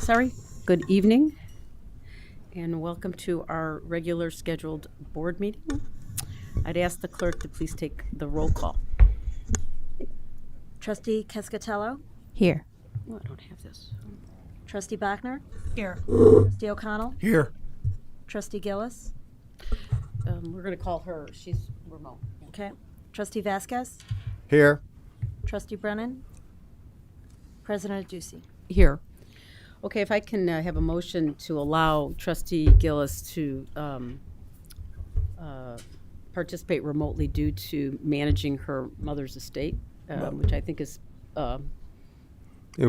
Good evening, and welcome to our regular scheduled board meeting. I'd ask the clerk to please take the roll call. Trustee Cascatello, Here. Oh, I don't have this. Trustee Bachner, Here. Trustee O'Connell, Here. Trustee Gillis, We're going to call her. She's remote. okay, Trustee Vasquez, Here. Trustee Brennan, President Ducey. Here. Okay, if I can have a motion to allow Trustee Gillis to participate remotely due to managing her mother's estate, which I think is It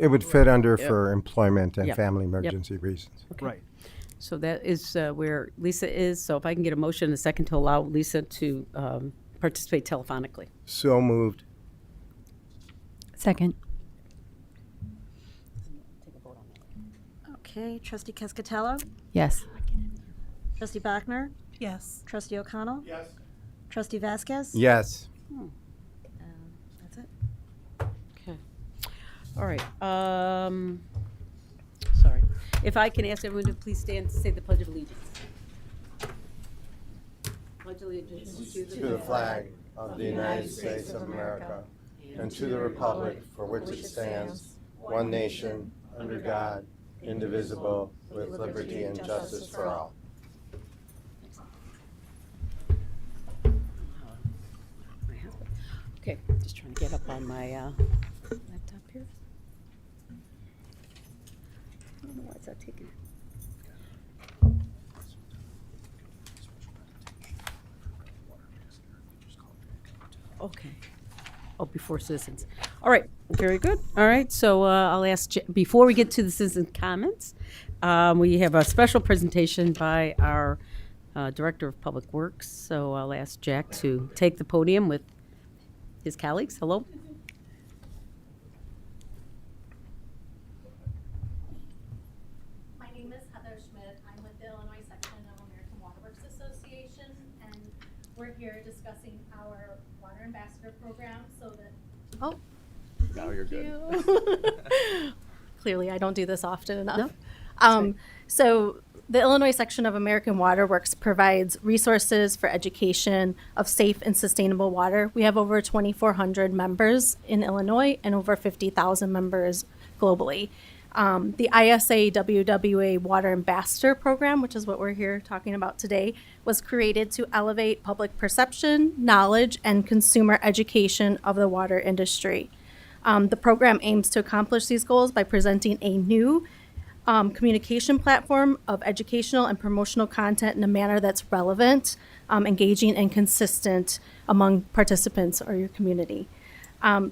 would fit under Yep. for employment and Yep. family emergency reasons. okay. Right. So that is where Lisa is. So if I can get a motion and a second to allow Lisa to participate telephonically. So moved. Second. Okay, Trustee Cascatello, Yes. Trustee Bachner, Yes. Trustee O'Connell. Yes. Trustee Vasquez. Yes. That's it. Okay. All right. Sorry. If I can ask everyone to please stand to say the Pledge of Allegiance. Pledge allegiance To the flag of the United States of America and to the republic for which it stands, one nation, under God, indivisible, with liberty and justice for all. Okay, just trying to get up on my laptop here. I don't know why it's not taking it. Okay. Oh, before citizens. All right, very good. All right, so I'll ask, before we get to the citizen comments, we have a special presentation by our Director of Public Works. So I'll ask Jack to take the podium with his colleagues. Hello. My name is Heather Schmidt. I'm with the Illinois section of American Water Works Association, and we're here discussing our Water Ambassador program so that, Now you're good. clearly I don't do this often enough. No, So the Illinois section of American Water Works provides resources for education of safe and sustainable water. We have over 2,400 members in Illinois and over 50,000 members globally. The ISA WWA Water Ambassador Program, which is what we're here talking about today, was created to elevate public perception, knowledge, and consumer education of the water industry. The program aims to accomplish these goals by presenting a new communication platform of educational and promotional content in a manner that's relevant, engaging, and consistent among participants or your community.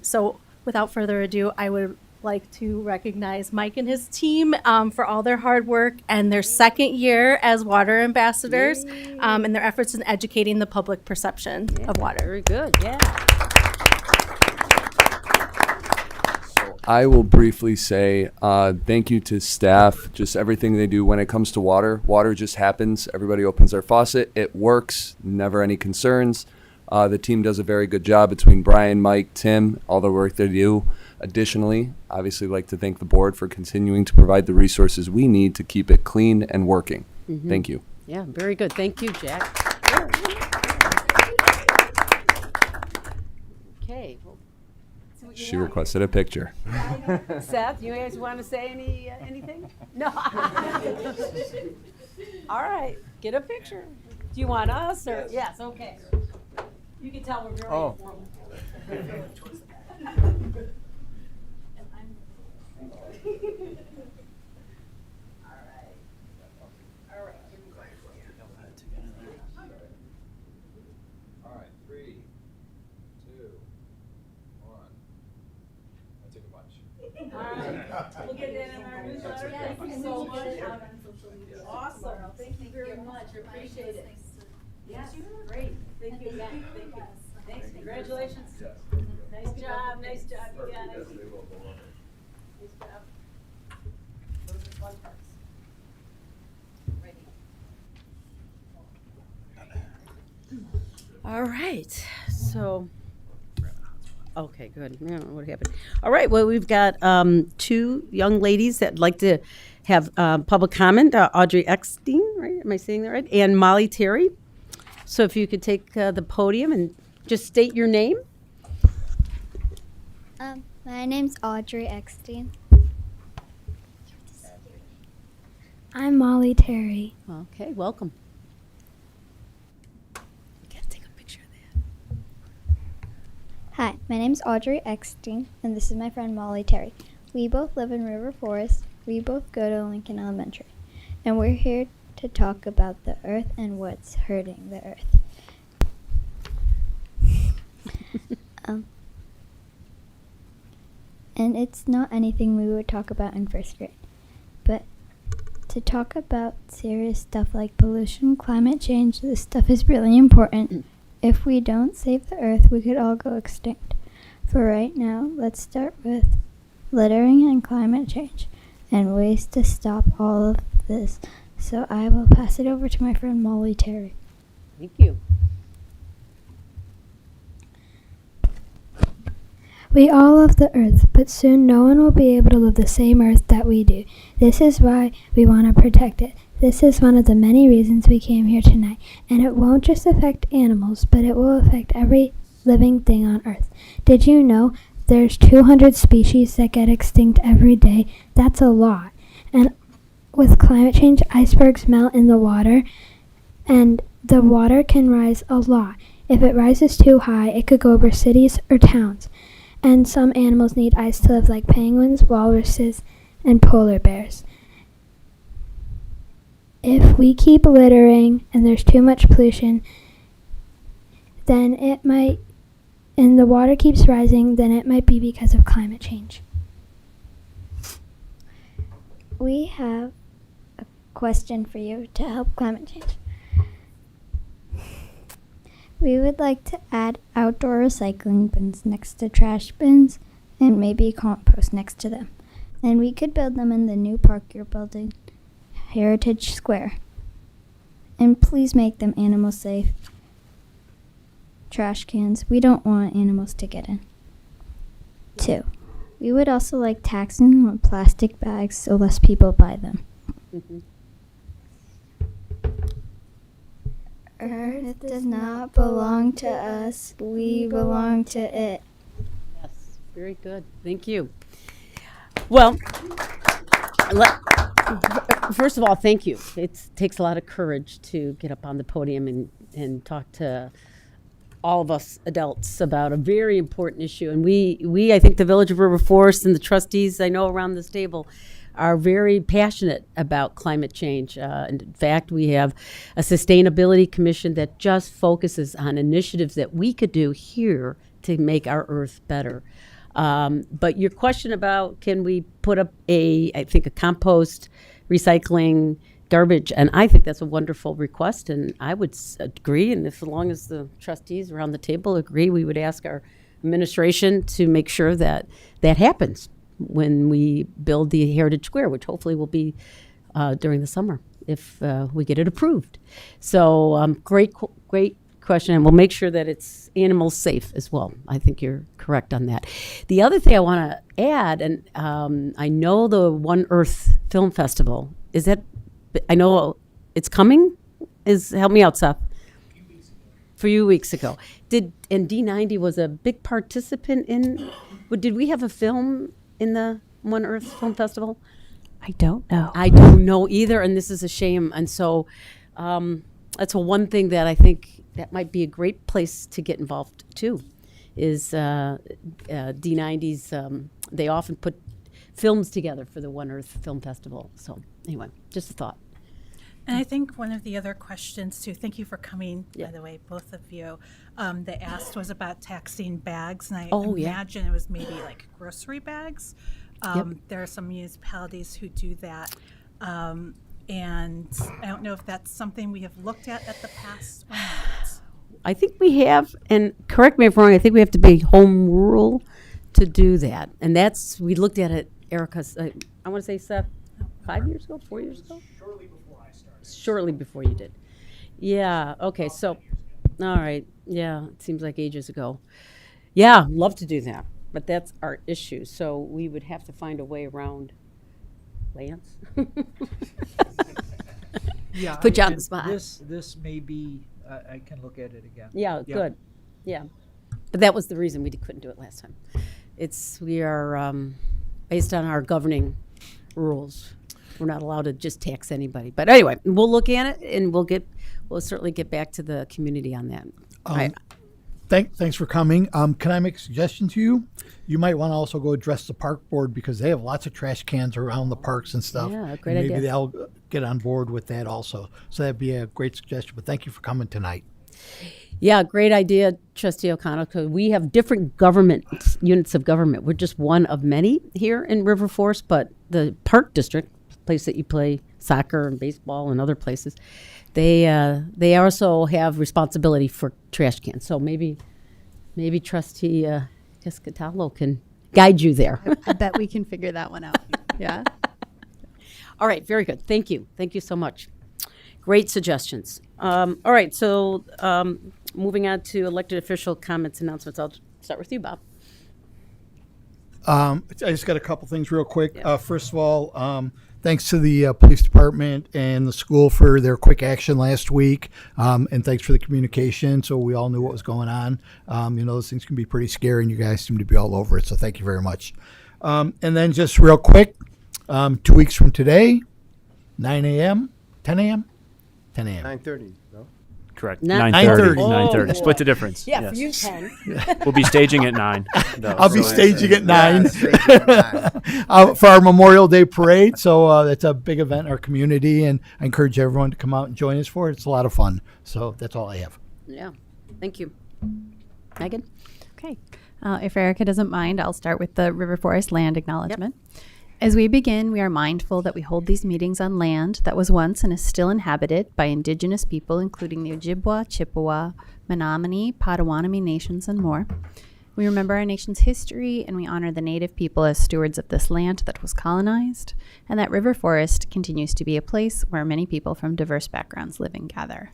So without further ado, I would like to recognize Mike and his team for all their hard work and their second year as water ambassadors and their efforts in educating the public perception of water. very good. Yeah. I will briefly say thank you to staff, just everything they do when it comes to water. Water just happens. Everybody opens their faucet. It works. Never any concerns. The team does a very good job between Brian, Mike, Tim, all the work they do. Additionally, obviously like to thank the board for continuing to provide the resources we need to keep it clean and working. Thank you. Yeah, very good. Thank you, Jack. Okay. Well, see what you She want. requested a picture. Seth, you guys want to say anything? No. All right, get a picture. Do you want us or? Yes, okay. You can tell we're very Oh. informal. All right, 3, 2, 1. I took a bunch. All right, we'll get that in our newsletter. Thank you so much. Awesome, thank you very much, I appreciate it. Yes, great, thank you again, thank you. Thanks, congratulations. Nice job, you guys. Nice job. Those are fun parts. All right, so Okay, good. I don't know what happened. All right, well, we've got two young ladies that'd like to have public comment. Audrey Eckstein, right? Am I saying that right? And Molly Terry. So if you could take the podium and just state your name. My name's Audrey Eckstein. I'm Molly Terry. Okay, welcome. You gotta take a picture of that. Hi, my name's Audrey Eckstein, and this is my friend Molly Terry. We both live in River Forest. We both go to Lincoln Elementary, and we're here to talk about the earth and what's hurting the earth. And it's not anything we would talk about in first grade, but to talk about serious stuff like pollution, climate change, this stuff is really important. If we don't save the earth, we could all go extinct. For right now, let's start with littering and climate change and ways to stop all of this. So I will pass it over to my friend Molly Terry. Thank you. We all love the earth, but soon no one will be able to live the same earth that we do. This is why we want to protect it. This is one of the many reasons we came here tonight, and it won't just affect animals, but it will affect every living thing on earth. Did you know there's 200 species that get extinct every day? That's a lot. And with climate change, icebergs melt in the water, and the water can rise a lot. If it rises too high, it could go over cities or towns. And some animals need ice to live, like penguins, walruses, and polar bears. If we keep littering and there's too much pollution, then it might, and the water keeps rising, then it might be because of climate change. We have a question for you to help climate change. We would like to add outdoor recycling bins next to trash bins and maybe compost next to them. And we could build them in the new park you're building, Heritage Square. And please make them animal safe. Trash cans, we don't want animals to get in. 2, we would also like taxing on plastic bags so less people buy them. Mm-hmm. Earth does not belong to us. We belong to it. Yes, very good. Thank you. Well, first of all, thank you. It takes a lot of courage to get up on the podium and talk to all of us adults about a very important issue. And we, I think the Village of River Forest and the trustees I know around this table are very passionate about climate change. And in fact, we have a sustainability commission that just focuses on initiatives that we could do here to make our earth better. But your question about can we put up I think a compost, recycling, garbage, and I think that's a wonderful request, and I would agree, and as long as the trustees around the table agree, we would ask our administration to make sure that that happens when we build the Heritage Square, which hopefully will be during the summer if we get it approved. So great question, and we'll make sure that it's animal safe as well. I think you're correct on that. The other thing I want to add, and I know the One Earth Film Festival, is that, I know it's coming? Help me out, Seth. A few weeks ago. And D90 was a big participant in, did we have a film in the One Earth Film Festival? I don't know. I don't know either, and this is a shame. And so that's one thing that I think that might be a great place to get involved too, is D90's, they often put films together for the One Earth Film Festival. So anyway, just a thought. And I think one of the other questions too, thank you for coming, by the way, both of you, that asked was about taxing bags. And I imagine it was maybe like grocery bags. There are some municipalities who do that. And I don't know if that's something we have looked at the past or not. I think we have, and correct me if I'm wrong, I think we have to be home rule to do that. And we looked at it, Erica, I want to say, Seth, 5 years ago, 4 years ago? Shortly before I started. Shortly before you did. Yeah, okay, so, all right, yeah, it seems like ages ago. Yeah, love to do that, but that's our issue, so we would have to find a way around Lance. Yeah. Put you on the and spot. This may be, I can look at it again. Yeah, good, yeah. But that was the reason we couldn't do it last time. We are, based on our governing rules, we're not allowed to just tax anybody. But anyway, we'll look at it, and we'll certainly get back to the community on that. Thanks for coming. Can I make a suggestion to you? You might want to also go address the park board because they have lots of trash cans around the parks and stuff. Yeah, great and maybe idea. they'll get on board with that also. So that'd be a great suggestion. But thank you for coming tonight. Yeah, great idea, Trustee O'Connell, because we have different units of government. We're just one of many here in River Forest, but the Park District, place that you play soccer and baseball and other places, they also have responsibility for trash cans. So maybe Trustee Cascatello can guide you there. I bet we can figure that one out. Yeah. All right, very good. Thank you. Thank you so much. Great suggestions. All right, so moving on to elected official comments, announcements. I'll start with you, Bob. I just got a couple things real quick. First of all, thanks to the police department and the school for their quick action last week, and thanks for the communication so we all knew what was going on. Those things can be pretty scary, and you guys seem to be all over it, so thank you very much. And then just real quick, 2 weeks from today, 9 a.m., 10 a.m.? 10 a.m. 9:30, no? Correct. 9:30. 9:30. Oh, Split the difference. Yeah, for Yes. you, 10. We'll be staging at 9. though, I'll be so- staging at 9 Yeah, staging at 9. for our Memorial Day parade. So it's a big event in our community, and I encourage everyone to come out and join us for it. It's a lot of fun. So that's all I have. Yeah, thank you. Megan? Okay. If Erica doesn't mind, I'll start with the River Forest land acknowledgement. As we begin, we are mindful that we hold these meetings on land that was once and is still inhabited by Indigenous people, including the Ojibwa, Chippewa, Menominee, Potawatomi nations, and more. We remember our nation's history, and we honor the Native people as stewards of this land that was colonized, and that River Forest continues to be a place where many people from diverse backgrounds live and gather.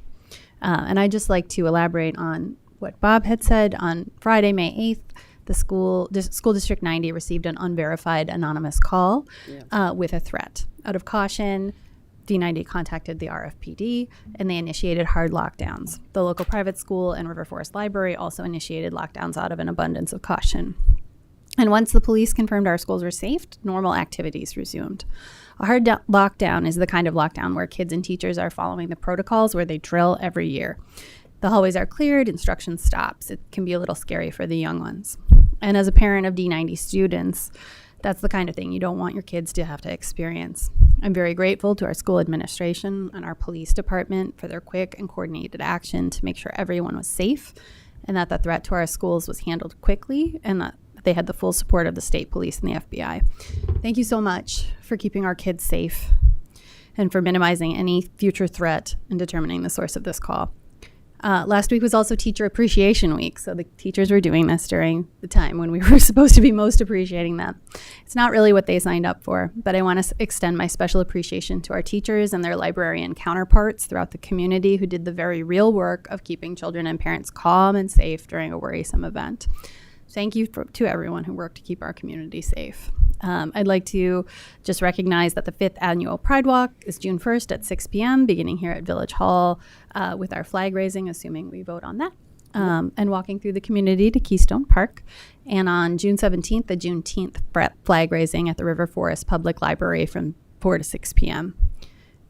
And I'd just like to elaborate on what Bob had said. On Friday, May 8th, the school District 90 received an unverified anonymous call with a threat. Out of caution, D90 contacted the RFPD, and they initiated hard lockdowns. The local private school and River Forest Library also initiated lockdowns out of an abundance of caution. And once the police confirmed our schools were safe, normal activities resumed. A hard lockdown is the kind of lockdown where kids and teachers are following the protocols where they drill every year. The hallways are cleared, instruction stops. It can be a little scary for the young ones. And as a parent of D90 students, that's the kind of thing you don't want your kids to have to experience. I'm very grateful to our school administration and our police department for their quick and coordinated action to make sure everyone was safe and that the threat to our schools was handled quickly and that they had the full support of the state police and the FBI. Thank you so much for keeping our kids safe and for minimizing any future threat and determining the source of this call. Last week was also Teacher Appreciation Week, so the teachers were doing this during the time when we were supposed to be most appreciating them. It's not really what they signed up for, but I want to extend my special appreciation to our teachers and their librarian counterparts throughout the community who did the very real work of keeping children and parents calm and safe during a worrisome event. Thank you to everyone who worked to keep our community safe. I'd like to just recognize that the 5th Annual Pride Walk is June 1st at 6 p.m., beginning here at Village Hall with our flag raising, assuming we vote on that, and walking through the community to Keystone Park. And on June 17th, the Juneteenth flag raising at the River Forest Public Library from 4 to 6 p.m.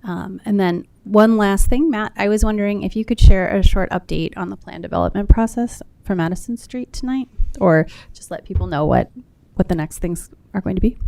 And then one last thing, Matt, I was wondering if you could share a short update on the plan development process for Madison Street tonight, or just let people know what the next things are going to be.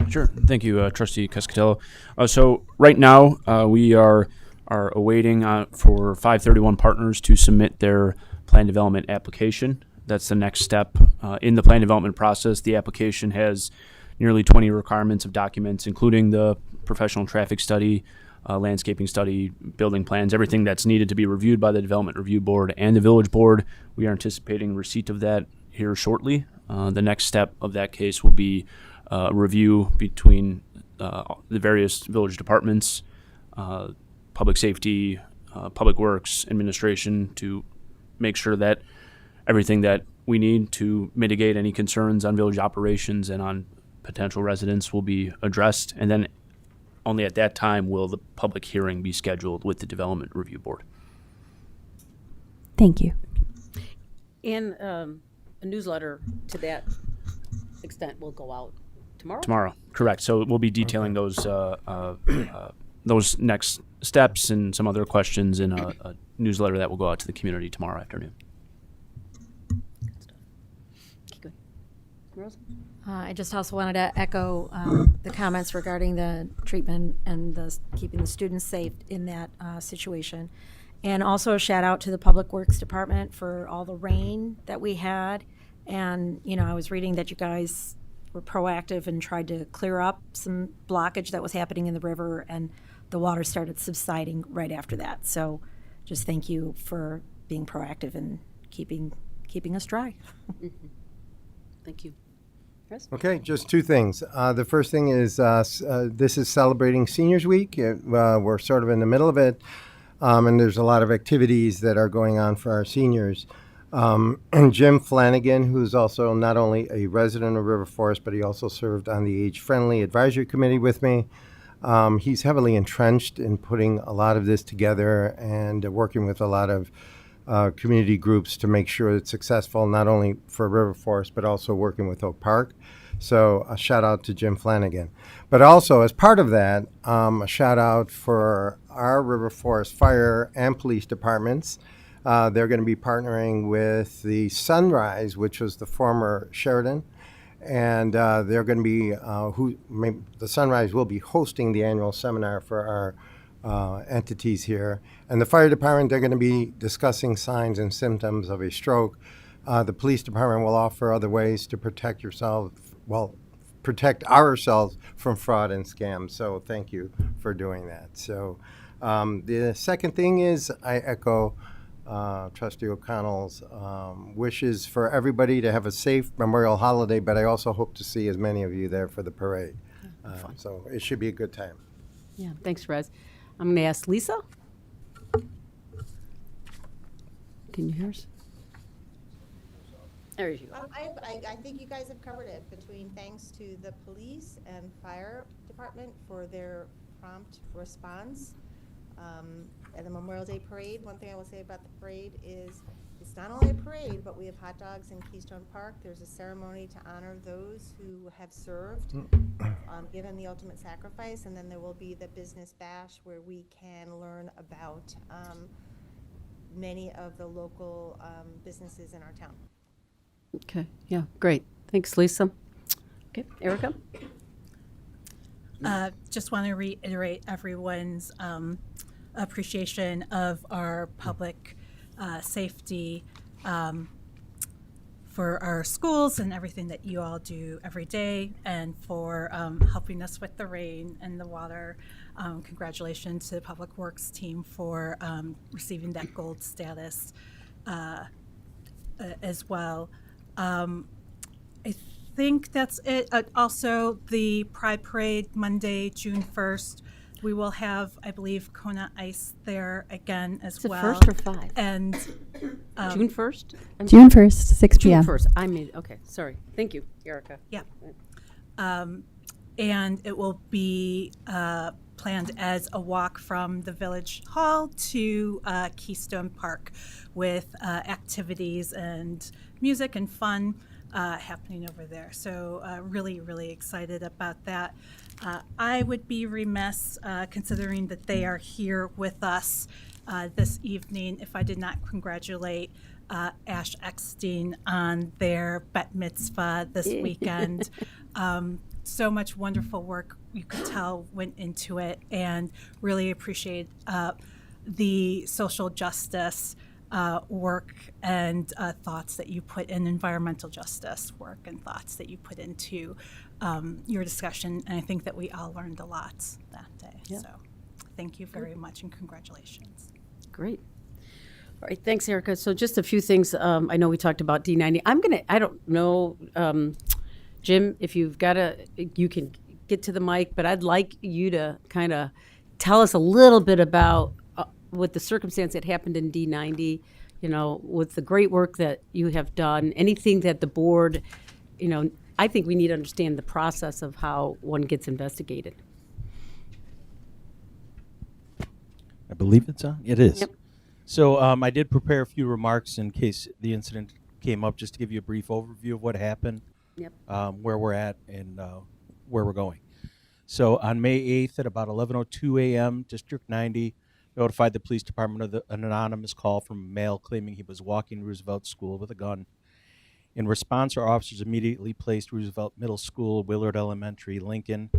Sure. Thank you, Trustee Cascatello. So right now, we are awaiting for 531 partners to submit their plan development application. That's the next step in the plan development process. The application has nearly 20 requirements of documents, including the professional traffic study, landscaping study, building plans, everything that's needed to be reviewed by the Development Review Board and the Village Board. We are anticipating receipt of that here shortly. The next step of that case will be a review between the various village departments, public safety, public works, administration, to make sure that everything that we need to mitigate any concerns on village operations and on potential residents will be addressed. And then only at that time will the public hearing be scheduled with the Development Review Board. Thank you. And a newsletter to that extent will go out tomorrow? Tomorrow, correct. So we'll be detailing those next steps and some other questions in a newsletter that will go out to the community tomorrow afternoon. Okay, good. Rose? I just also wanted to echo the comments regarding the treatment and keeping the students safe in that situation. And also a shout out to the Public Works Department for all the rain that we had. And, I was reading that you guys were proactive and tried to clear up some blockage that was happening in the river, and the water started subsiding right after that. So just thank you for being proactive and keeping us dry. Thank you. Chris? Okay, just two things. The first thing is this is celebrating Seniors Week. We're sort of in the middle of it, and there's a lot of activities that are going on for our seniors. And Jim Flanagan, who's also not only a resident of River Forest, but he also served on the Age Friendly Advisory Committee with me. He's heavily entrenched in putting a lot of this together and working with a lot of community groups to make sure it's successful, not only for River Forest, but also working with Oak Park. So a shout out to Jim Flanagan. But also as part of that, a shout out for our River Forest Fire and Police departments. They're going to be partnering with the Sunrise, which was the former Sheridan, and they're going to be the Sunrise will be hosting the annual seminar for our entities here. And the fire department, they're going to be discussing signs and symptoms of a stroke. The police department will offer other ways to protect ourselves from fraud and scams. So thank you for doing that. So the second thing is I echo Trustee O'Connell's wishes for everybody to have a safe Memorial holiday, but I also hope to see as many of you there for the parade. So it should be a good time. Yeah, thanks, Rez. I'm going to ask Lisa. Can you hear us? There you go. I think you guys have covered it, between thanks to the police and fire department for their prompt response. At the Memorial Day parade, one thing I will say about the parade is it's not only a parade, but we have hot dogs in Keystone Park. There's a ceremony to honor those who have served, given the ultimate sacrifice, and then there will be the business bash where we can learn about many of the local businesses in our town. Okay, yeah, great. Thanks, Lisa. Okay, Erica? Just want to reiterate everyone's appreciation of our public safety for our schools and everything that you all do every day, and for helping us with the rain and the water. Congratulations to the Public Works team for receiving that gold status as well. I think that's it. Also, the Pride Parade, Monday, June 1st. We will have, I believe, Kona Ice there again as well. Is it 1st or 5? And June 1st? June 1st, 6 p.m. June 1st. Okay, sorry. Thank you, Erica. Yeah. And it will be planned as a walk from the Village Hall to Keystone Park with activities and music and fun happening over there. So really, really excited about that. I would be remiss, considering that they are here with us this evening, if I did not congratulate Ash Eckstein on their bat mitzvah this weekend. So much wonderful work, you could tell, went into it, and really appreciate the social justice work and thoughts that you put in, environmental justice work and thoughts that you put into your discussion. And I think that we all learned a lot that day. Yeah. So thank you very much, and congratulations. Great. All right, thanks, Erica. So just a few things. I know we talked about D90. I don't know, Jim, if you can get to the mic, but I'd like you to kind of tell us a little bit about with the circumstance that happened in D90, with the great work that you have done, anything that the board, I think we need to understand the process of how one gets investigated. I believe it's on. It is. Yep. So I did prepare a few remarks in case the incident came up, just to give you a brief overview of what happened, Yep. Where we're at, and where we're going. So on May 8th at about 11:02 a.m., District 90 notified the police department of an anonymous call from a male claiming he was walking Roosevelt School with a gun. In response, our officers immediately placed Roosevelt Middle School, Willard Elementary, Lincoln,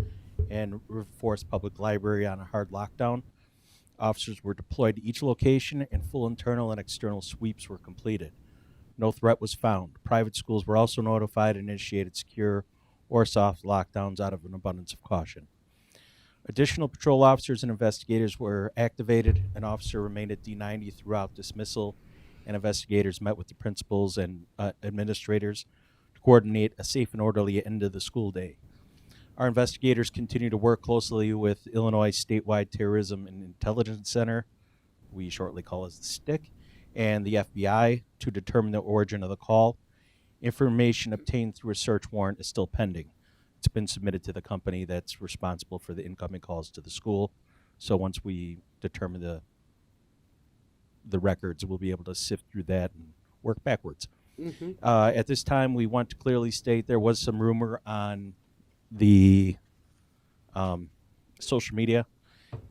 and River Forest Public Library on a hard lockdown. Officers were deployed to each location, and full internal and external sweeps were completed. No threat was found. Private schools were also notified and initiated secure or soft lockdowns out of an abundance of caution. Additional patrol officers and investigators were activated. An officer remained at D90 throughout dismissal, and investigators met with the principals and administrators to coordinate a safe and orderly end of the school day. Our investigators continue to work closely with Illinois Statewide Terrorism and Intelligence Center, we shortly call as the STIC, and the FBI to determine the origin of the call. Information obtained through a search warrant is still pending. It's been submitted to the company that's responsible for the incoming calls to the school. So once we determine the records, we'll be able to sift through that and work backwards. Mm-hmm. At this time, we want to clearly state there was some rumor on the social media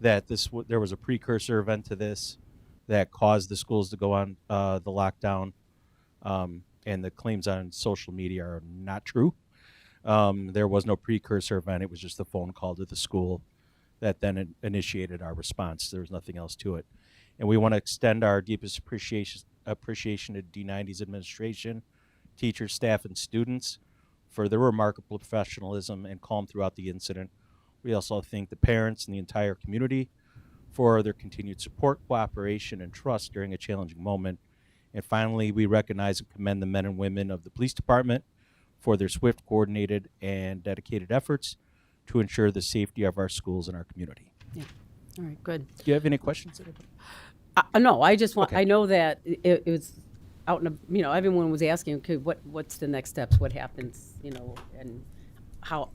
that there was a precursor event to this that caused the schools to go on the lockdown, and the claims on social media are not true. There was no precursor event. It was just a phone call to the school that then initiated our response. There was nothing else to it. And we want to extend our deepest appreciation to D90's administration, teachers, staff, and students for their remarkable professionalism and calm throughout the incident. We also thank the parents and the entire community for their continued support, cooperation, and trust during a challenging moment. And finally, we recognize and commend the men and women of the police department for their swift, coordinated, and dedicated efforts to ensure the safety of our schools and our community. Yeah. All right, good. Do you have any questions? No, I just want, Okay. I know that it was out in the, everyone was asking, okay, what's the next steps? What happens, and how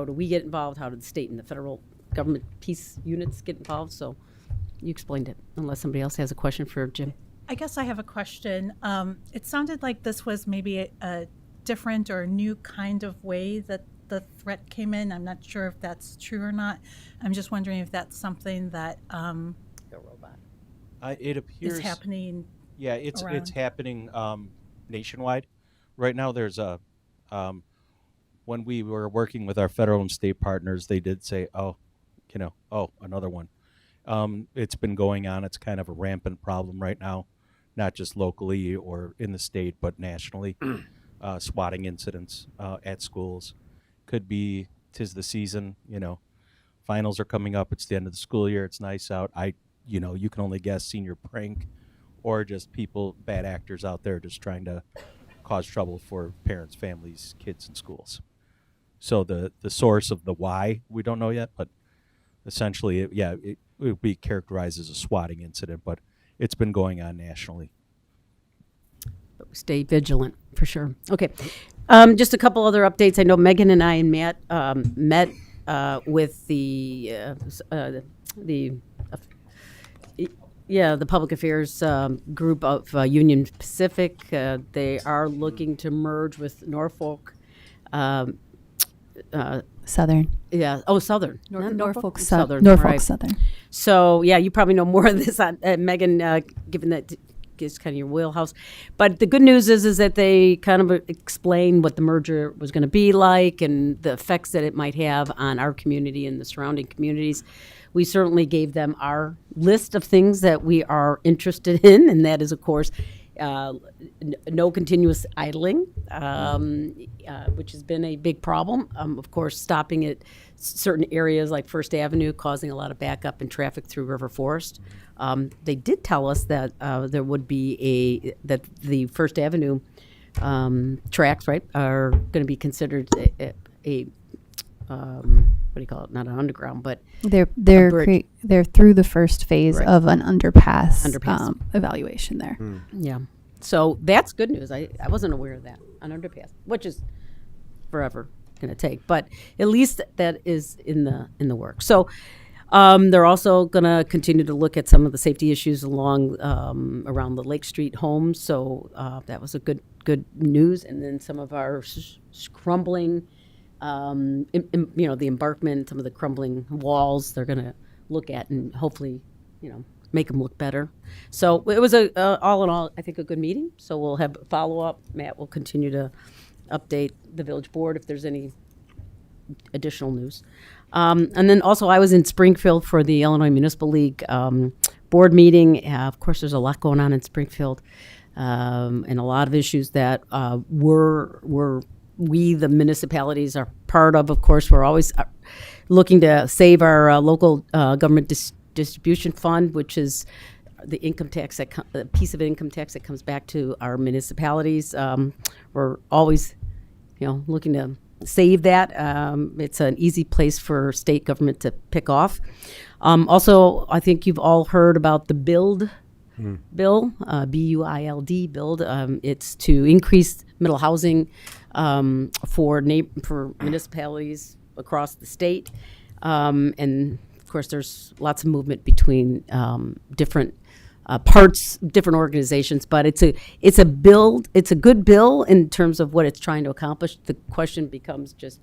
do we get involved? How do the state and the federal government peace units get involved? So you explained it, unless somebody else has a question for Jim. I guess I have a question. It sounded like this was maybe a different or new kind of way that the threat came in. I'm not sure if that's true or not. I'm just wondering if that's something that It appears is happening. Yeah, it's around. happening nationwide. Right now, there's when we were working with our federal and state partners, they did say, another one. It's been going on. It's kind of a rampant problem right now, not just locally or in the state, but nationally. Swatting incidents at schools. Could be, 'tis the season, finals are coming up. It's the end of the school year. It's nice out. You can only guess senior prank or just bad actors out there just trying to cause trouble for parents, families, kids, and schools. So the source of the why, we don't know yet, but essentially, it would be characterized as a swatting incident, but it's been going on nationally. Stay vigilant, for sure. Okay. Just a couple other updates. I know Megan and I and Matt met with the public affairs group of Union Pacific. They are looking to merge with Norfolk. Southern. Yeah. Oh, Southern. Not Norfolk Southern. Norfolk Right. Southern. So, yeah, you probably know more of this on Megan, given that is kind of your wheelhouse. But the good news is that they kind of explained what the merger was going to be like and the effects that it might have on our community and the surrounding communities. We certainly gave them our list of things that we are interested in, and that is, of course, no continuous idling, which has been a big problem. Of course, stopping at certain areas like First Avenue, causing a lot of backup and traffic through River Forest. They did tell us that there would be that the First Avenue tracks, right, are going to be considered a what do you call it? Not an underground, but They're a bridge. they're through the first phase Right. of an underpass, Underpass. evaluation there. Yeah. So that's good news. I wasn't aware of that, an underpass, which is forever going to take, but at least that is in the works. So they're also going to continue to look at some of the safety issues along around the Lake Street homes. So that was a good news. And then some of our crumbling, the embankment, some of the crumbling walls, they're going to look at and hopefully, make them look better. So it was all in all, I think, a good meeting. So we'll have follow up. Matt will continue to update the village board if there's any additional news. And then also I was in Springfield for the Illinois Municipal League board meeting. Of course, there's a lot going on in Springfield and a lot of issues that we, the municipalities, are part of. Of course, we're always looking to save our local government distribution fund, which is the income tax the piece of income tax that comes back to our municipalities. We're always, looking to save that. It's an easy place for state government to pick off. Also, I think you've all heard about the BUILD bill, BUILD build. It's to increase middle housing for municipalities across the state, and of course, there's lots of movement between different parts, different organizations. But it's a build. It's a good bill in terms of what it's trying to accomplish. The question becomes just,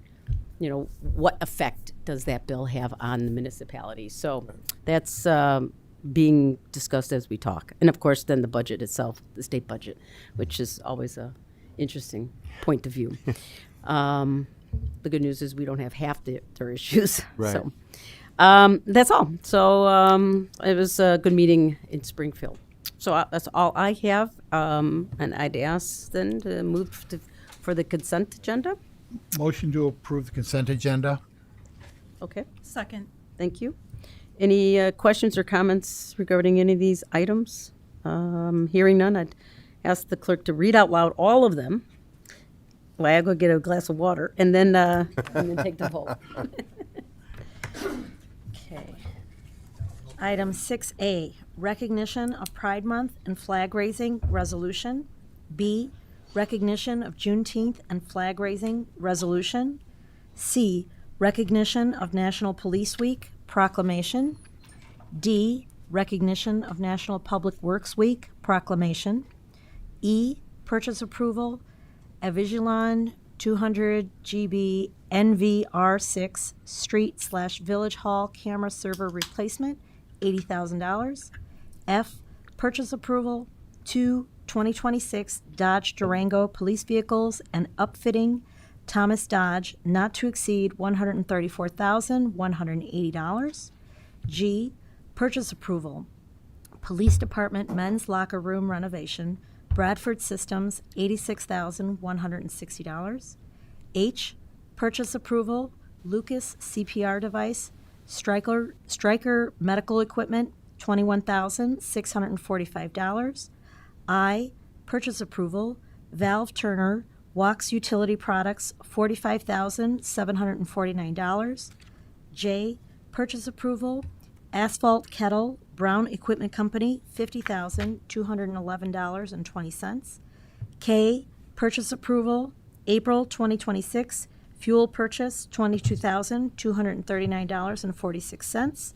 what effect does that bill have on the municipalities? So that's being discussed as we talk. And of course, then the budget itself, the state budget, which is always a interesting point of view. The good news is we don't have half their issues. Right. So that's all. So it was a good meeting in Springfield. So that's all I have. And I'd ask then to move for the consent agenda. Motion to approve the consent agenda. Okay. Second. Thank you. Any questions or comments regarding any of these items? Hearing none, I'd ask the clerk to read out loud all of them. Well, I'll go get a glass of water and then take the vote. Okay. Item 6A, recognition of Pride Month and flag raising resolution. B, recognition of Juneteenth and flag raising resolution. C, recognition of National Police Week proclamation. D, recognition of National Public Works Week proclamation. E, purchase approval, Avigilon 200 GB NVR6 street/village hall camera server replacement, $80,000. F, purchase approval, 2 2026 Dodge Durango police vehicles and upfitting Thomas Dodge not to exceed $134,180. G, purchase approval, Police Department men's locker room renovation, Bradford Systems, $86,160. H, purchase approval, Lucas CPR device, Stryker medical equipment, $21,645. I, purchase approval, Valve Turner Wax Utility Products, $45,749. J, purchase approval, Asphalt Kettle Brown Equipment Company, $50,211.20. K, purchase approval, April 2026, fuel purchase, $22,239.46.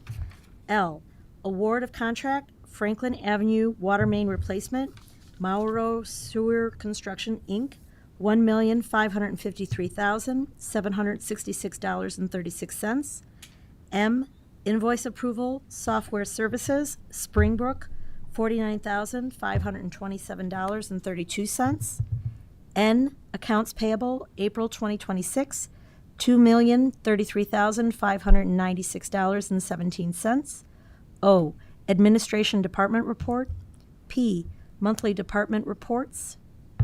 L, award of contract, Franklin Avenue Water Main Replacement, Mauro Sewer Construction, Inc., $1,553,766.36. M, invoice approval, software services, Springbrook, $49,527.32. N, accounts payable, April 2026, $2,033,596.17. O, administration department report. P, monthly department reports.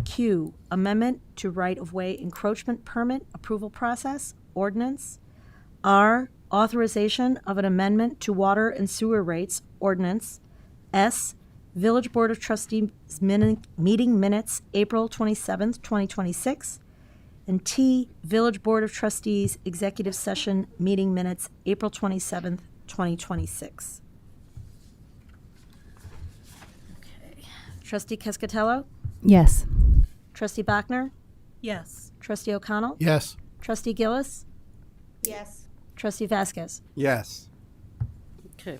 Q, amendment to right-of-way encroachment permit approval process, ordinance. R, authorization of an amendment to water and sewer rates, ordinance. S, Village Board of Trustees meeting minutes, April 27th, 2026. And T, Village Board of Trustees Executive Session Meeting Minutes, April 27th, 2026. Okay. Trustee Cascatello? Yes. Trustee Bachner? Yes. Trustee O'Connell? Yes. Trustee Gillis? Yes. Trustee Vasquez? Yes. Okay.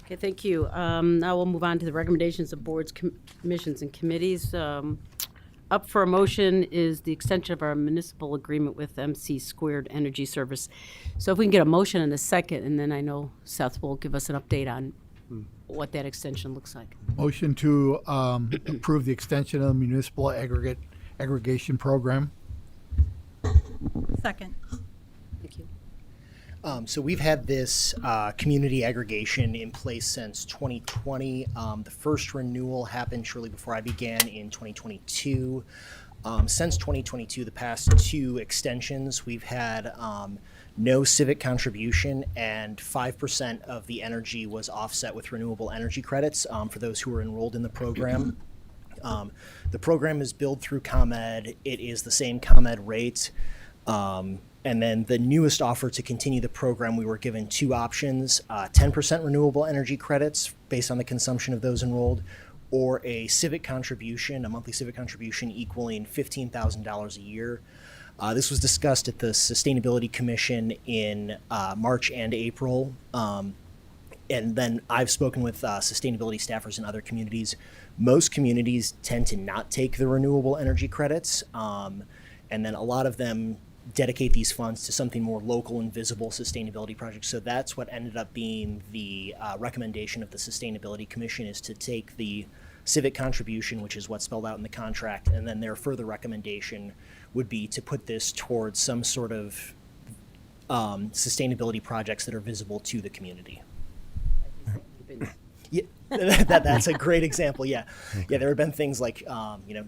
Okay, thank you. Now we'll move on to the recommendations of boards, commissions, and committees. Up for a motion is the extension of our municipal agreement with MC Squared Energy Service. So if we can get a motion in a second, and then I know Seth will give us an update on what that extension looks like. Motion to approve the extension of the municipal aggregation program. Second. Thank you. So we've had this community aggregation in place since 2020. The first renewal happened shortly before I began in 2022. Since 2022, the past two extensions, we've had no civic contribution, and 5% of the energy was offset with renewable energy credits for those who were enrolled in the program. The program is billed through ComEd. It is the same ComEd rate. And then the newest offer to continue the program, we were given two options, 10% renewable energy credits based on the consumption of those enrolled, or a civic contribution, a monthly civic contribution equaling $15,000 a year. This was discussed at the Sustainability Commission in March and April. And then I've spoken with sustainability staffers in other communities. Most communities tend to not take the renewable energy credits. And then a lot of them dedicate these funds to something more local and visible sustainability projects. So that's what ended up being the recommendation of the Sustainability Commission, is to take the civic contribution, which is what's spelled out in the contract, and then their further recommendation would be to put this towards some sort of sustainability projects that are visible to the community. Yeah, that's a great example. Yeah, yeah. There have been things like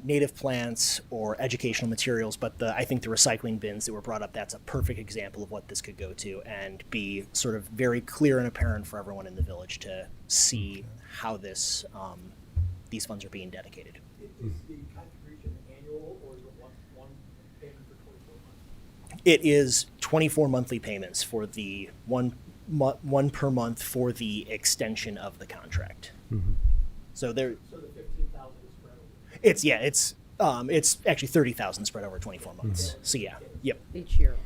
native plants or educational materials, but I think the recycling bins that were brought up, that's a perfect example of what this could go to and be sort of very clear and apparent for everyone in the village to see how this these funds are being dedicated. Is the contribution annual, or is it one payment for 24 months? It is 24 monthly payments for the one per month for the extension of the contract. Mm-hmm. So there. So the 15,000 is spread over. It's actually 30,000 spread over 24 months. Mm-hmm. So yeah, yep. Each year.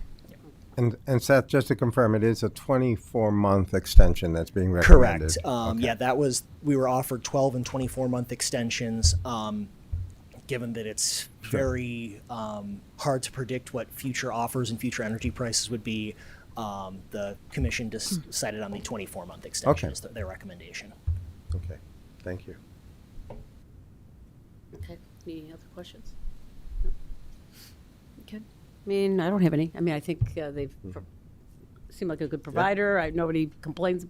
And Seth, just to confirm, it is a 24-month extension that's being recommended. Correct. Yeah, we were offered 12 and 24-month extensions. Given that it's very hard to predict what future offers and future energy prices would be, the commission decided on the 24-month extension as their recommendation. Okay, thank you. Okay, any other questions? No. Okay. I mean, I don't have any. I mean, I think they've seemed like a good provider. Nobody complains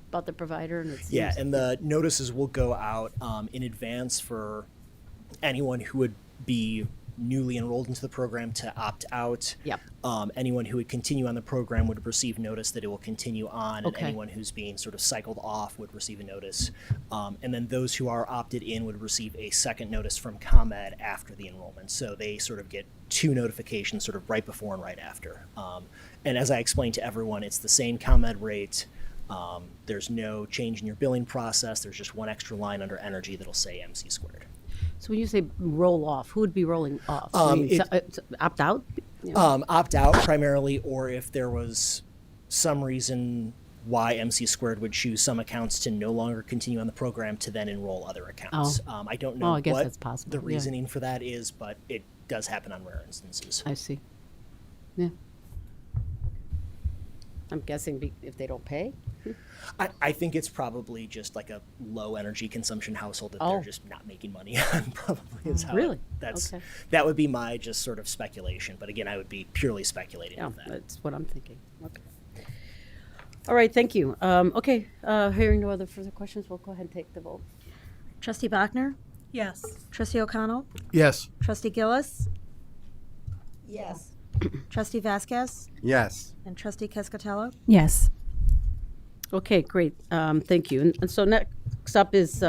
about the provider. And it's and the notices will go out in advance for anyone who would be newly enrolled into the program to opt out. Yep. Anyone who would continue on the program would receive notice that it will continue on, and anyone who's being sort of cycled off would receive a notice. And then those who are opted in would receive a second notice from ComEd after the enrollment. So they sort of get two notifications sort of right before and right after. And as I explained to everyone, it's the same ComEd rate. There's no change in your billing process. There's just one extra line under energy that'll say MC squared. So when you say roll off, who would be rolling off? Opt out? Opt out primarily, or if there was some reason why MC squared would choose some accounts to no longer continue on the program to then enroll other accounts. I don't know I guess what that's possible. the reasoning for that is, but it does happen on rare instances. I see. Yeah. I'm guessing if they don't pay? I think it's probably just like a low energy consumption household that they're just not making money on. Probably is how. Really? That would be my just sort of speculation. But again, I would be purely speculating on that. That's what I'm thinking. Okay. All right. Thank you. Okay. Hearing no other further questions, we'll go ahead and take the vote. Trustee Bachner? Yes. Trustee O'Connell? Yes. Trustee Gillis? Yes. Trustee Vasquez? Yes. And Trustee Cascatello? Yes. Okay, great. Thank you. And so next up is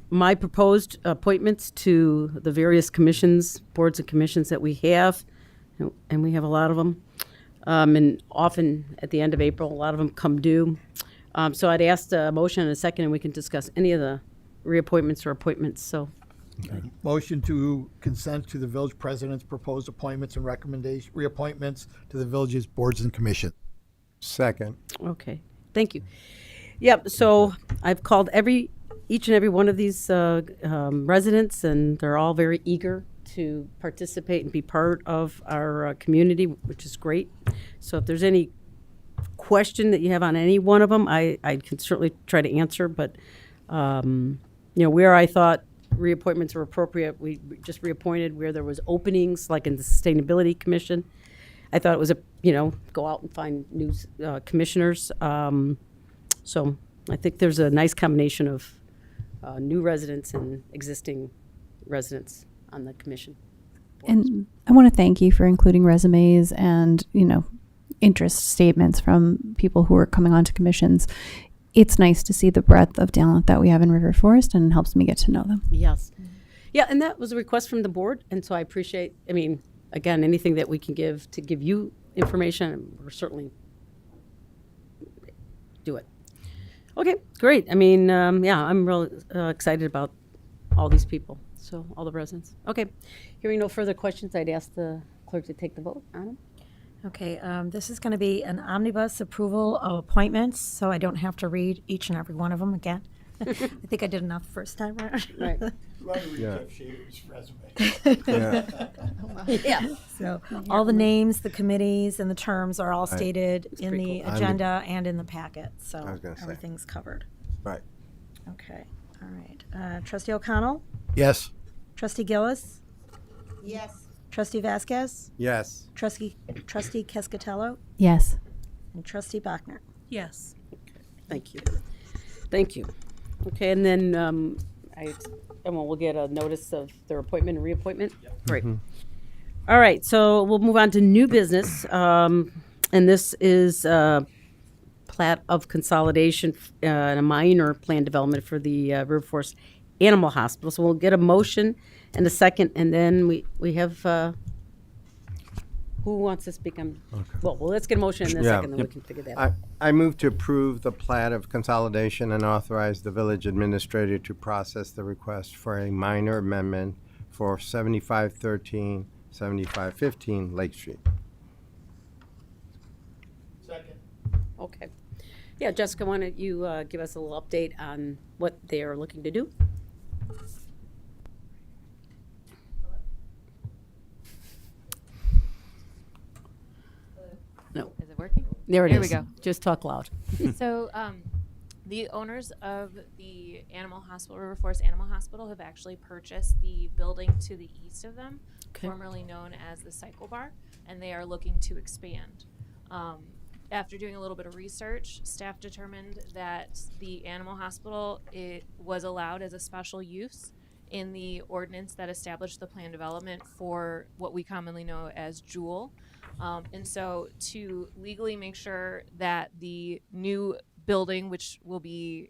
my proposed appointments to the various commissions, boards and commissions that we have, and we have a lot of them. And often at the end of April, a lot of them come due. So I'd ask a motion and a second, and we can discuss any of the reappointments or appointments. So, Motion to consent to the village president's proposed appointments and reappointments to the village's boards and commission. Second. okay, thank you. Yep. So I've called each and every one of these residents, and they're all very eager to participate and be part of our community, which is great. So if there's any question that you have on any one of them, I can certainly try to answer. But where I thought reappointments were appropriate, we just reappointed. Where there was openings, like in the Sustainability Commission, I thought it was go out and find new commissioners. So I think there's a nice combination of new residents and existing residents on the commission. And I want to thank you for including resumes and, interest statements from people who are coming onto commissions. It's nice to see the breadth of talent that we have in River Forest, and it helps me get to know them. Yes. Yeah, and that was a request from the board, and so I appreciate, again, anything that we can give to give you information, we're certainly do it. Okay, great. I'm really excited about all these people, so all the residents. Okay, hearing no further questions, I'd ask the clerk to take the vote on them. Okay, this is going to be an omnibus approval of appointments, so I don't have to read each and every one of them again. I think I did enough the first time around. Right. Yeah. Yeah. So all the names, the committees, and the terms are all stated in the agenda and in the packet. So everything's covered. Right. Okay. All right. Trustee O'Connell? Yes. Trustee Gillis? Yes. Trustee Vasquez? Yes. Trustee Cascatello? Yes. And Trustee Bachner? Yes. Thank you. Thank you. Okay, and then we'll get a notice of their appointment and reappointment. Great. All right, so we'll move on to new business, and this is plat of consolidation and a minor plan development for the River Forest Animal Hospital. So we'll get a motion and a second, and then we have. Who wants to speak on? Okay. Well, let's get a motion in a second, then we can figure that out. I move to approve the plat of consolidation and authorize the village administrator to process the request for a minor amendment for 7513, 7515 Lake Street. Second. Okay. Yeah, Jessica, why don't you give us a little update on what they are looking to do? No. Is it working? There we go. Just talk loud. So the owners of the animal hospital, River Forest Animal Hospital, have actually purchased the building to the east of them, formerly known as the Cycle Bar, and they are looking to expand. After doing a little bit of research, staff determined that the animal hospital was allowed as a special use in the ordinance that established the plan development for what we commonly know as Jewel. And so to legally make sure that the new building, which will be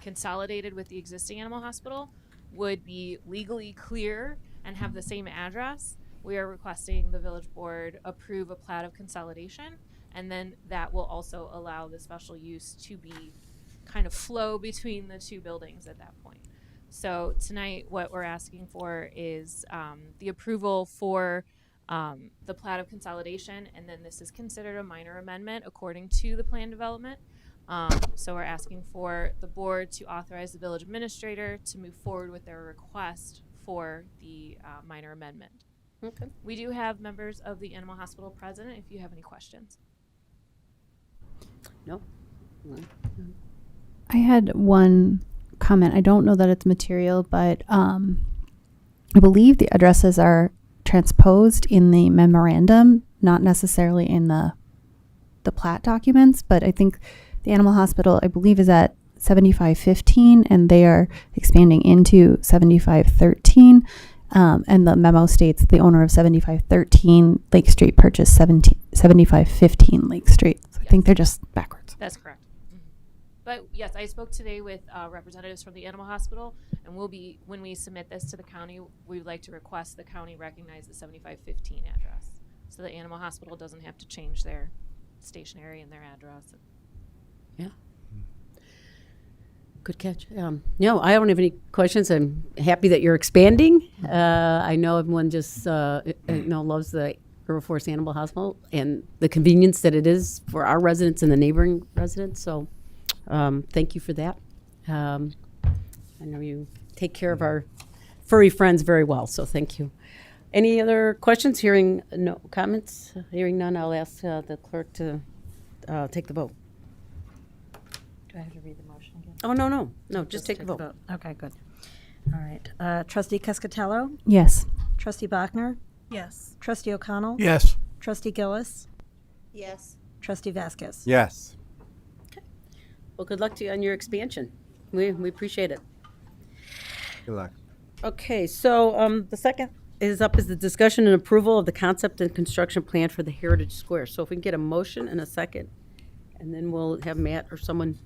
consolidated with the existing animal hospital, would be legally clear and have the same address, we are requesting the village board approve a plat of consolidation, and then that will also allow the special use to be kind of flow between the two buildings at that point. So tonight what we're asking for is the approval for the plat of consolidation, and then this is considered a minor amendment according to the plan development. So we're asking for the board to authorize the village administrator to move forward with their request for the minor amendment. Okay. We do have members of the animal hospital present if you have any questions. No? I had one comment. I don't know that it's material, but I believe the addresses are transposed in the memorandum, not necessarily in the plat documents, but I think the animal hospital, I believe, is at 7515 and they are expanding into 7513. And the memo states the owner of 7513 Lake Street purchased 7515 Lake Street. So I think they're just backwards. That's correct. But yes, I spoke today with representatives from the animal hospital, and when we submit this to the county, we would like to request the county recognize the 7515 address, so the animal hospital doesn't have to change their stationery and their address. Yeah. Good catch. No, I don't have any questions. I'm happy that you're expanding. I know everyone just loves the River Forest Animal Hospital and the convenience that it is for our residents and the neighboring residents. So thank you for that. I know you take care of our furry friends very well, so thank you. Any other questions? Hearing no comments? Hearing none, I'll ask the clerk to take the vote. Do I have to read the motion again? Oh, no, just take the vote. Okay, good. All right. Trustee Cascatello? Yes. Trustee Bachner? Yes. Trustee O'Connell? Yes. Trustee Gillis? Yes. Trustee Vasquez? Yes. Well, good luck to you on your expansion. We appreciate it. Good luck. Okay, so the second is the discussion and approval of the concept and construction plan for the Heritage Square. So if we can get a motion and a second, and then we'll have Matt or someone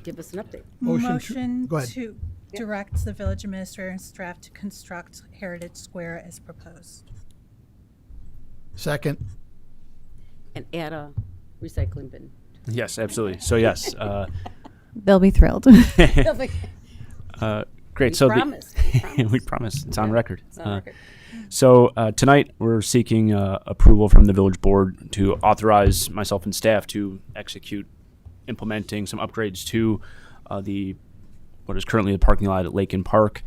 give us an update. Motion go ahead. to direct the village administrator and staff to construct Heritage Square as proposed. Second. And add a recycling bin. Yes, absolutely. So yes, They'll be thrilled. great. We So promise. we promise. It's on record. It's on record. So tonight we're seeking approval from the village board to authorize myself and staff to execute implementing some upgrades to what is currently the parking lot at Lake and Park.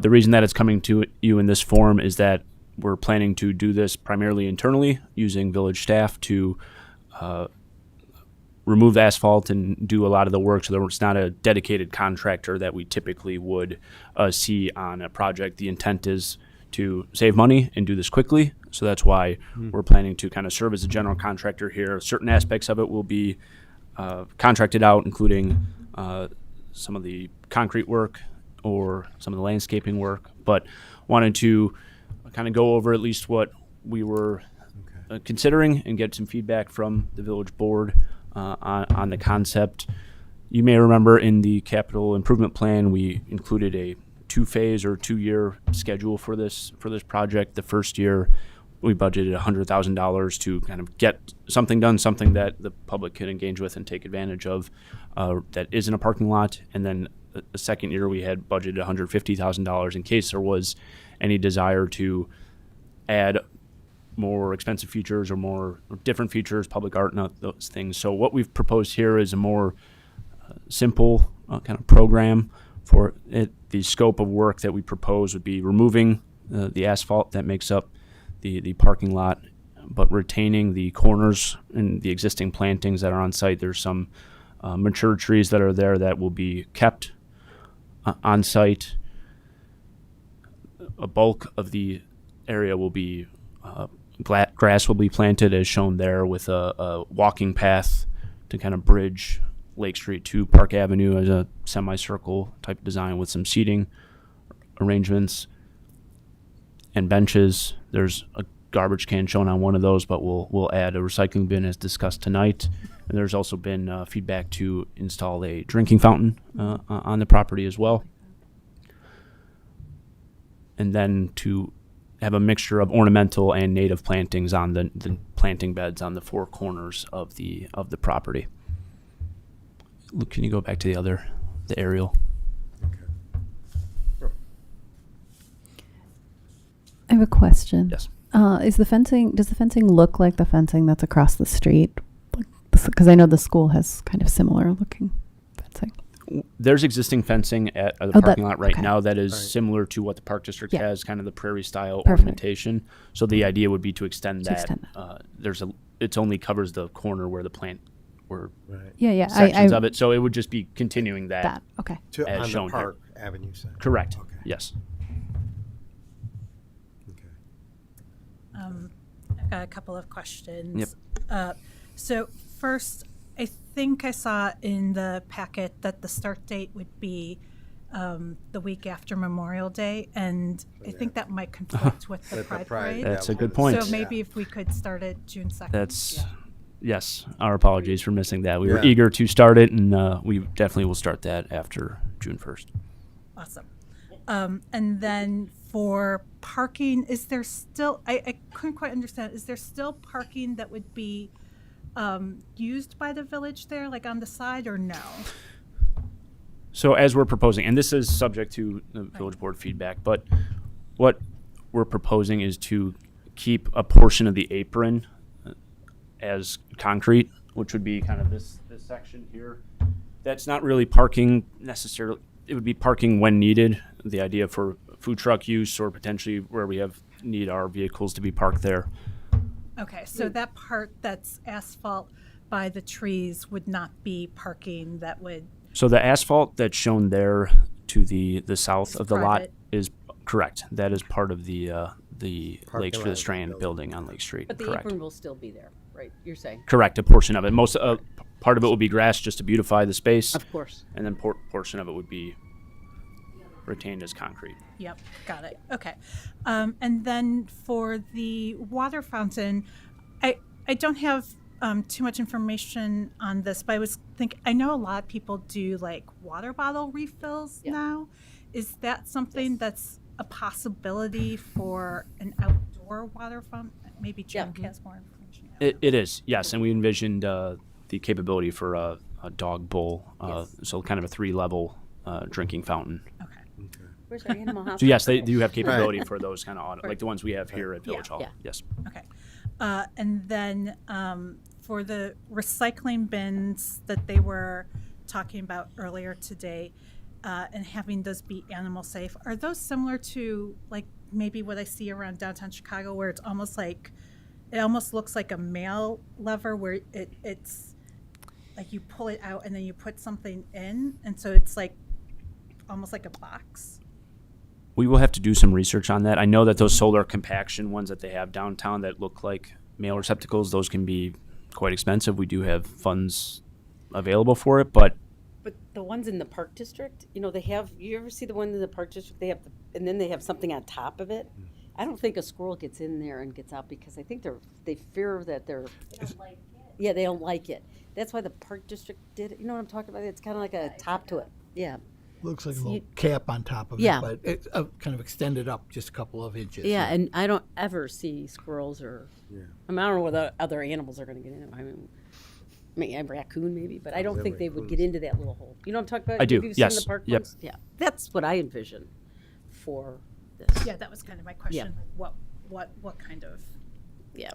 The reason that it's coming to you in this form is that we're planning to do this primarily internally using village staff to remove asphalt and do a lot of the work, so that it's not a dedicated contractor that we typically would see on a project. The intent is to save money and do this quickly, so that's why we're planning to kind of serve as a general contractor here. Certain aspects of it will be contracted out, including some of the concrete work or some of the landscaping work, but wanted to kind of go over at least what we were considering and get some feedback from the village board on the concept. You may remember in the capital improvement plan, we included a 2-phase or 2-year schedule for this project. The first year, we budgeted $100,000 to kind of get something done, something that the public can engage with and take advantage of that isn't a parking lot. And then the second year, we had budgeted $150,000 in case there was any desire to add more expensive features or different features, public art, and those things. So what we've proposed here is a more simple kind of program for it. The scope of work that we propose would be removing the asphalt that makes up the parking lot, but retaining the corners and the existing plantings that are on site. There's some mature trees that are there that will be kept on site. A bulk of the area will be grass will be planted as shown there, with a walking path to kind of bridge Lake Street to Park Avenue as a semicircle type design with some seating arrangements and benches. There's a garbage can shown on one of those, but we'll add a recycling bin as discussed tonight. And there's also been feedback to install a drinking fountain on the property as well. And then to have a mixture of ornamental and native plantings on the planting beds on the 4 corners of the property. Luke, can you go back to the aerial? I have a question. Yes. Does the fencing look like the fencing that's across the street? Because I know the school has kind of similar looking fencing. There's existing fencing at the parking lot right now that is similar to what the Park District has, kind of the prairie style ornamentation. So the idea would be to extend that. It only covers the corner where the plant were sections of it. So it would just be continuing that. Okay. As on shown the Park here. Avenue side. Correct. Okay. Yes. I've got a couple of questions. Yep. So first, I think I saw in the packet that the start date would be the week after Memorial Day, and I think that might conflict with the Pride Parade. That's a good point. So maybe if we could start at June 2nd. Yes, our apologies for missing that. We were Yeah. eager to start it, and we definitely will start that after June 1st. Awesome. And then for parking, is there still, I couldn't quite understand, is there still parking that would be used by the village there, like on the side, or no? So as we're proposing, and this is subject to the village board feedback, but what we're proposing is to keep a portion of the apron as concrete, which would be kind of this section here. That's not really parking necessarily. It would be parking when needed. The idea for food truck use or potentially where we need our vehicles to be parked there. Okay, so that part that's asphalt by the trees would not be parking that would, So the asphalt that's shown there to the south of the lot private. is correct. That is part of the Parking Lakes for lot the of the Strand building on Lake Street. But the Correct. apron will still be there, right? You're saying? Correct. A portion of it. Most part of it will be grass just to beautify the space. Of course. And then portion of it would be retained as concrete. yep, got it, okay. And then for the water fountain, I don't have too much information on this, but I was thinking, I know a lot of people do like water bottle refills now. Is that something that's a possibility for an outdoor water fountain? Maybe Jim has more information. It is, yes. And we envisioned the capability for a dog bowl, so kind of a 3-level drinking fountain. Where's our animal hospital? So yes, they do have capability for those kind of like the ones we have here at Village Hall. Yeah. Yes. Okay. And then for the recycling bins that they were talking about earlier today, and having those be animal safe, are those similar to like maybe what I see around downtown Chicago, where it's almost like, it almost looks like a mail lever where it's like you pull it out and then you put something in, and so it's like almost like a box? We will have to do some research on that. I know that those solar compaction ones that they have downtown that look like mail receptacles, those can be quite expensive. We do have funds available for it, but the ones in the Park District, they have, you ever see the one in the Park District? They have, and then they have something on top of it. I don't think a squirrel gets in there and gets out because I think they fear that they don't like it. Yeah, they don't like it. That's why the Park District did it. You know what I'm talking about? It's kind of like a top to it. Yeah. Looks like a little cap on top of Yeah. it, but it's kind of extended up just a couple of inches. Yeah, and I don't ever see squirrels or, I mean, I don't know what other animals are going to get in. I mean, a raccoon maybe, but I don't think they would get into that little hole. You know what I'm talking about? I do, Have you yes. seen the park Yep. ones? Yeah, that's what I envision for this. Yeah, that was kind of my question. Like what kind of? Yeah.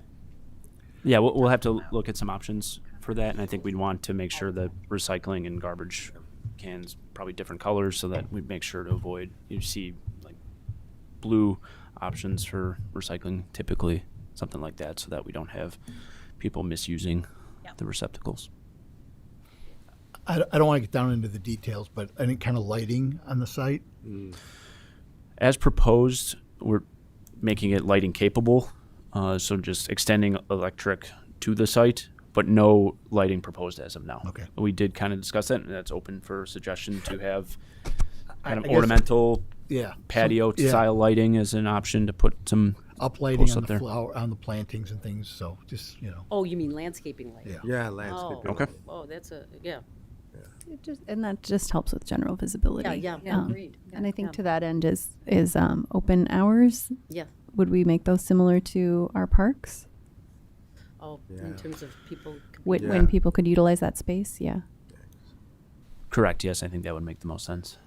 yeah, we'll have to look at some options for that. And I think we'd want to make sure that recycling and garbage cans probably different colors so that we'd make sure to avoid, you see like blue options for recycling typically, something like that, so that we don't have people misusing the receptacles. I don't want to get down into the details, but any kind of lighting on the site? As proposed, we're making it lighting capable, so just extending electric to the site, but no lighting proposed as of now. Okay. We did kind of discuss that, and that's open for suggestion to have kind of I guess- ornamental Yeah, patio some- yeah. style lighting as an option to put some Uplighting posts on up the there. on the plantings and things, so just, Oh, you mean landscaping lighting? Yeah, landscaping. Okay. Oh, that's And that just helps with general visibility. Yeah, agreed. And I think to that end is open hours. Yeah. Would we make those similar to our parks? Oh, in terms of people. When people could utilize that space, yeah. Correct, yes, I think that would make the most sense.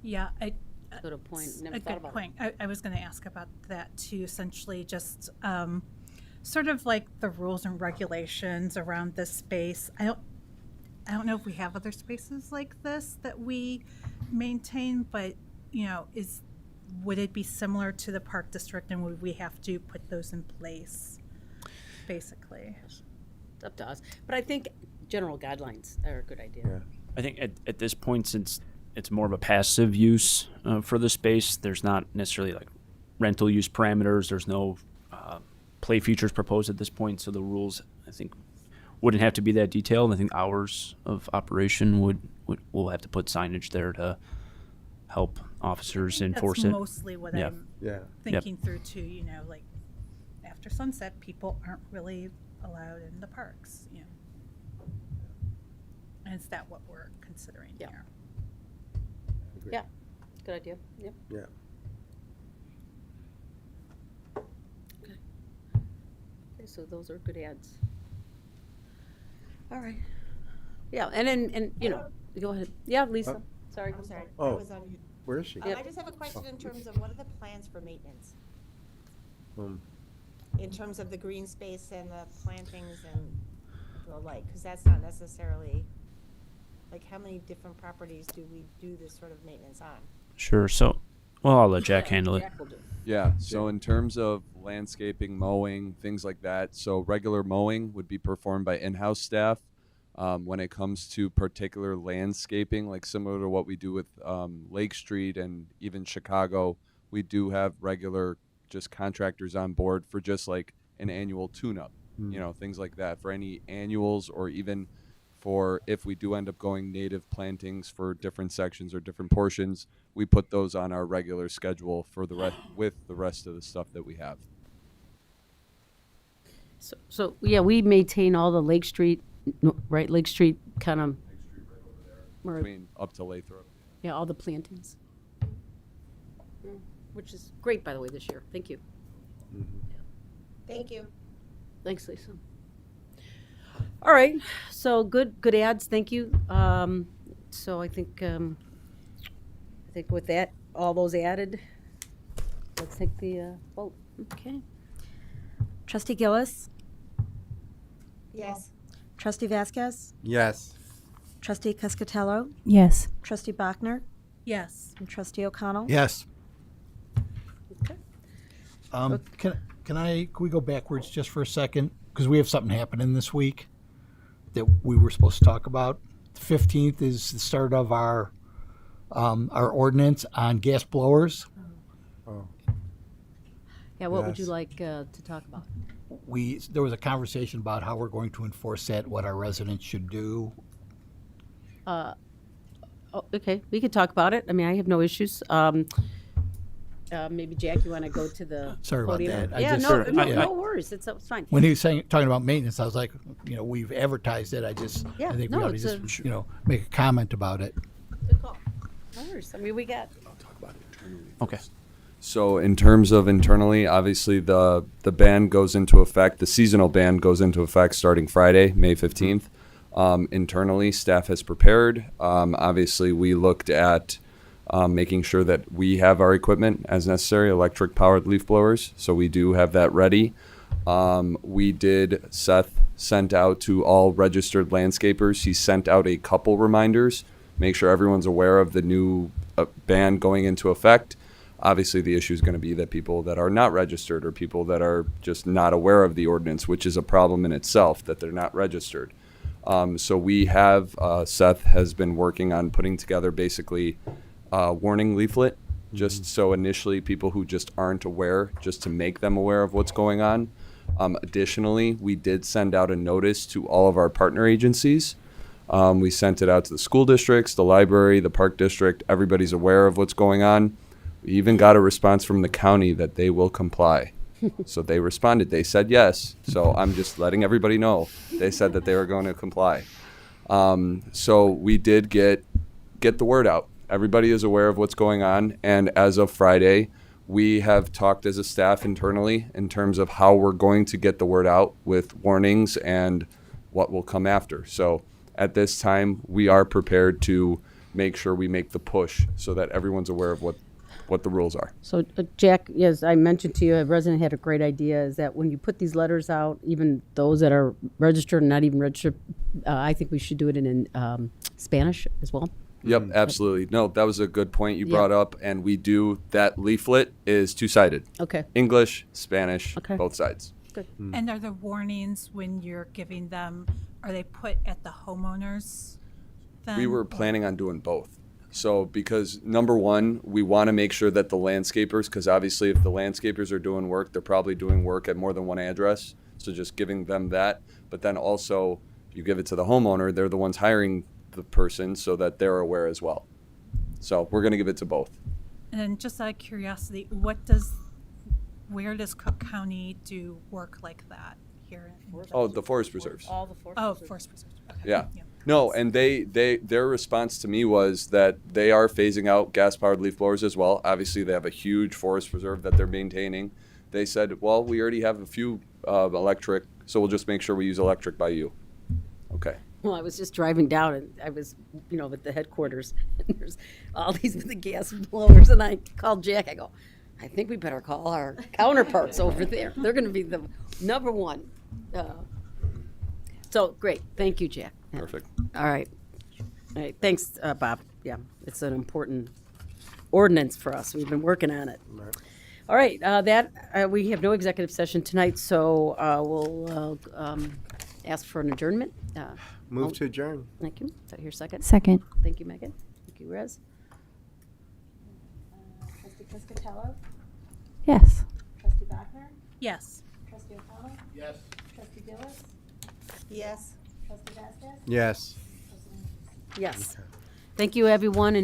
Yeah, Good point. Never a thought good about point. I was going to ask about that too. Essentially, just sort of like the rules and regulations around this space. I don't know if we have other spaces like this that we maintain, but would it be similar to the Park District, and would we have to put those in place, basically? It's up to us. But I think general guidelines are a good idea. I think at this point, since it's more of a passive use for the space, there's not necessarily like rental use parameters. There's no play features proposed at this point, so the rules, I think, wouldn't have to be that detailed. I think hours of operation we'll have to put signage there to help officers enforce it. That's mostly what I'm Yeah. thinking through too. Like after sunset, people aren't really allowed in the parks, you know. And is that what we're considering here? Yeah, good idea. Yep. Yeah. Okay, so those are good ads. All right. Yeah, and you know, go ahead. Yeah, Lisa. Sorry. I'm sorry. Oh, I was on mute. where is she? I just have a question in terms of what are the plans for maintenance? In terms of the green space and the plantings and the like, because that's not necessarily, like, how many different properties do we do this sort of maintenance on? Sure. So, well, I'll let Jack handle it. Yeah, so in terms of landscaping, mowing, things like that, so regular mowing would be performed by in-house staff. When it comes to particular landscaping, like similar to what we do with Lake Street and even Chicago, we do have regular just contractors on board for just like an annual tune-up, you know, things like that. For any annuals or even for if we do end up going native plantings for different sections or different portions, we put those on our regular schedule for the with the rest of the stuff that we have. So yeah, we maintain all the Lake Street, right? Lake Street kind of. Between up to Lathrop. Yeah, all the plantings. Which is great, by the way, this year. Thank you. Thank you. Thanks, Lisa. All right, so good ads. Thank you. So I think with that, all those added, let's take the vote. Okay. Trustee Gillis? Yes. Trustee Vasquez? Yes. Trustee Cascatello? Yes. Trustee Bachner? Yes. And Trustee O'Connell? Yes. Okay. Can we go backwards just for a second? Because we have something happening this week that we were supposed to talk about. The 15th is the start of our ordinance on gas blowers. Oh. Yeah, what would Yes. you like to talk about? There was a conversation about how we're going to enforce that, what our residents should do. Okay, we could talk about it. I mean, I have no issues. Maybe Jack, you want to go to the Sorry about podium? that. Yeah, Sure. no worries. It's fine. When he was talking about maintenance, I was like, we've advertised it. I Yeah, think no, we ought to it's just, make a comment about it. Good call. No worries. I mean, we got. I'll talk about it internally. Okay. So in terms of internally, obviously the ban goes into effect, the seasonal ban goes into effect starting Friday, May 15th. Internally, staff has prepared. Obviously, we looked at making sure that we have our equipment as necessary, electric powered leaf blowers. So we do have that ready. Seth sent out to all registered landscapers. He sent out a couple reminders, make sure everyone's aware of the new ban going into effect. Obviously, the issue is going to be that people that are not registered or people that are just not aware of the ordinance, which is a problem in itself, that they're not registered. So we have, Seth has been working on putting together basically a warning leaflet, just so initially people who just aren't aware, just to make them aware of what's going on. Additionally, we did send out a notice to all of our partner agencies. We sent it out to the school districts, the library, the park district. Everybody's aware of what's going on. We even got a response from the county that they will comply. So they responded. They said yes. So I'm just letting everybody know. They said that they were going to comply. So we did get the word out. Everybody is aware of what's going on. And as of Friday, we have talked as a staff internally in terms of how we're going to get the word out with warnings and what will come after. So at this time, we are prepared to make sure we make the push so that everyone's aware of what the rules are. So Jack, as I mentioned to you, a resident had a great idea, is that when you put these letters out, even those that are registered and not even registered, I think we should do it in Spanish as well. Yep, absolutely. No, that was a good point you brought up. And we do, that leaflet is two-sided. Okay. English, Spanish, Okay. both sides. Good. And are the warnings when you're giving them, are they put at the homeowners then? We were planning on doing both. So because number one, we want to make sure that the landscapers, because obviously if the landscapers are doing work, they're probably doing work at more than one address. So just giving them that. But then also you give it to the homeowner, they're the ones hiring the person so that they're aware as well. So we're going to give it to both. And just out of curiosity, where does Cook County do work like that here? Oh, the forest preserves. All the forest Oh, forest preserves. Okay. Yeah. No, and their response to me was that they are phasing out gas-powered leaf blowers as well. Obviously, they have a huge forest preserve that they're maintaining. They said, well, we already have a few electric, so we'll just make sure we use electric by you. Okay. Well, I was just driving down and I was, at the headquarters and there's all these with the gas blowers and I called Jack. I go, I think we better call our counterparts over there. They're going to be the number one. So great. Thank you, Jack. Yeah. Perfect. All right. All right. Thanks, Bob. Yeah, it's an important ordinance for us. We've been working on it. All right. We have no executive session tonight, so we'll ask for an adjournment. Move to adjourn. Thank you. So here, second. Second. Thank you, Megan. Thank you, Rez. Trustee Piscatello? Yes. Trustee Bachner? Yes. Trustee O'Connell? Yes. Trustee Gillis? Yes. Trustee Vasquez? Yes. Yes. Thank you, everyone.